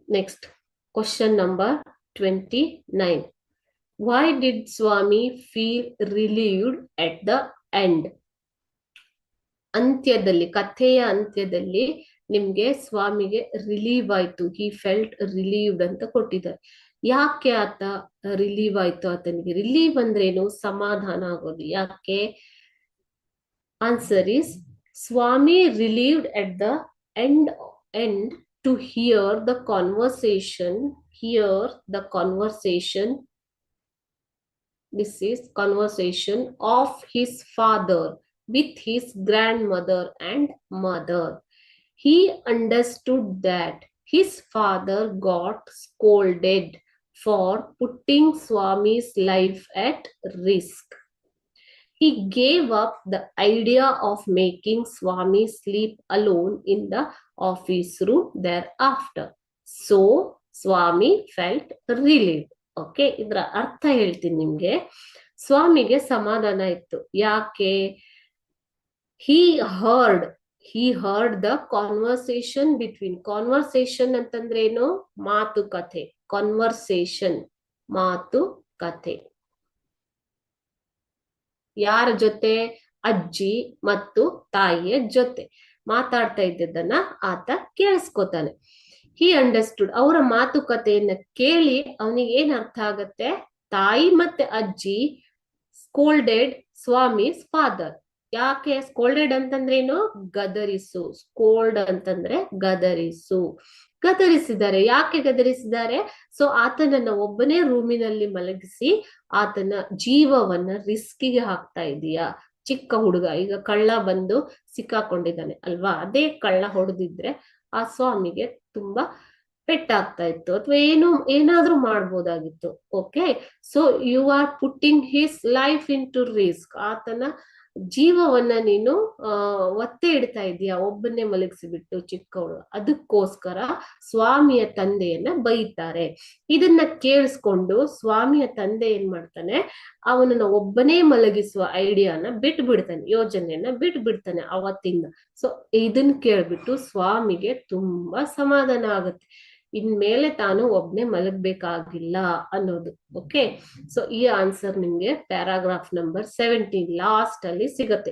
Next, question number 29. Why did Swami feel relieved at the end? ಅಂತ್ಯದಲ್ಲಿ, ಕಥೆಯ ಅಂತ್ಯದಲ್ಲಿ ನಿಮ್ಗೆ ಸ್ವಾಮಿಗೆ ರಿಲೀವ್ ಆಯ್ತು, ಹಿ ಫೆಲ್ಟ್ ರಿಲೀವ್ಡ್ ಅಂತ ಕೊಟ್ಟಿದ್ದಾರೆ. ಯಾಕೆ ಆತ ರಿಲೀವ್ ಆಯ್ತು? ಆತನಿಗೆ ರಿಲೀವ್ ಅಂದ್ರೇನು? ಸಮಾಧಾನ ಆಗೋದು. ಯಾಕೆ? Answer is Swami relieved at the end to hear the conversation. This is conversation of his father with his grandmother and mother. He understood that his father got scolded for putting Swami's life at risk. He gave up the idea of making Swami sleep alone in the office room thereafter. So, Swami felt relieved. Okay, ಇದರ ಅರ್ಥ ಹೇಳ್ತೀನಿ ನಿಮ್ಗೆ. ಸ್ವಾಮಿಗೆ ಸಮಾಧಾನ ಇತ್ತು. ಯಾಕೆ? he heard the conversation between. Conversation ಅಂತಂದ್ರೇನು? ಮಾತುಕತೆ. ಕಾನ್ವರ್ಸೇಷನ್, ಮಾತುಕತೆ. ಯಾರ ಜೊತೆ? ಅಜ್ಜಿ ಮತ್ತು ತಾಯಿಯ ಜೊತೆ ಮಾತಾಡ್ತಾ ಇದ್ದದನ್ನ ಆತ ಕೇಳಿಸ್ಕೊತಾನೆ. ಹಿ ಅಂಡರ್ಸ್ಟುಡ್, ಅವರ ಮಾತುಕತೆಯನ್ನ ಕೇಳಿ ಅವನಿಗೆ ಏನ್ ಅರ್ಥ ಆಗತ್ತೆ? ತಾಯಿ ಮತ್ತೆ ಅಜ್ಜಿ ಸ್ಕೋಲ್ಡೆಡ್ ಸ್ವಾಮಿಸ್ ಫಾದರ್. ಯಾಕೆ ಸ್ಕೋಲ್ಡೆಡ್ ಅಂತಂದ್ರೇನು? ಗದರಿಸು. ಸ್ಕೋಲ್ಡ್ ಅಂತಂದ್ರೆ ಗದರಿಸು. ಗದರಿಸಿದ್ದಾರೆ. ಯಾಕೆ ಗದರಿಸಿದ್ದಾರೆ? ಸೊ ಆತನನ್ನ ಒಬ್ಬನೇ ರೂಮಿನಲ್ಲಿ ಮಲಗಿಸಿ ಆತನ ಜೀವವನ್ನ ರಿಸ್ಕಿಗೆ ಹಾಕ್ತಾ ಇದೀಯಾ? ಚಿಕ್ಕ ಹುಡುಗ, ಈಗ ಕಳ್ಳ ಬಂದು ಸಿಕ್ಕಾಕೊಂಡಿದ್ದಾನೆ ಅಲ್ವಾ, ಅದೇ ಕಳ್ಳ ಹೊಡೆದಿದ್ರೆ ಆ ಸ್ವಾಮಿಗೆ ತುಂಬಾ ಪೆಟ್ಟಾಗ್ತಾ ಇತ್ತು, ಅಥವಾ ಏನಾದ್ರೂ ಮಾಡ್ಬೋದಾಗಿತ್ತು. Okay, so you are putting his life into risk. ಆತನ ಜೀವವನ್ನ ನೀನು ಒತ್ತೆ ಇಡ್ತಾ ಇದೀಯ ಒಬ್ಬನ್ನೇ ಮಲಗಿಸಿಬಿಟ್ಟು ಚಿಕ್ಕವಳು. ಅದಕ್ಕೋಸ್ಕರ ಸ್ವಾಮಿಯ ತಂದೆಯನ್ನ ಬೈತಾರೆ. ಇದನ್ನ ಕೇಳಿಸ್ಕೊಂಡು ಸ್ವಾಮಿಯ ತಂದೆ ಏನ್ ಮಾಡ್ತಾನೆ? ಅವನನ್ನ ಒಬ್ಬನೇ ಮಲಗಿಸುವ ಐಡಿಯಾನ ಬಿಡ್ತಾನೆ, ಯೋಜನೆಯನ್ನ ಬಿಡ್ತಾನೆ ಅವತ್ತಿಂದ. ಸೊ ಇದನ್ನ ಕೇಳ್ಬಿಟ್ಟು ಸ್ವಾಮಿಗೆ ತುಂಬಾ ಸಮಾಧಾನ ಆಗುತ್ತೆ. ಇನ್ಮೇಲೆ ತಾನು ಒಬ್ನೇ ಮಲಗಬೇಕಾಗಿಲ್ಲ ಅನ್ನೋದು. ಓಕೆ, ಸೊ ಈ ಆನ್ಸರ್ ನಿಮ್ಗೆ ಪ್ಯಾರಾಗ್ರಾಫ್ ನಂಬರ್ 17 ಲಾಸ್ಟ್ ಅಲ್ಲಿ ಸಿಗತ್ತೆ.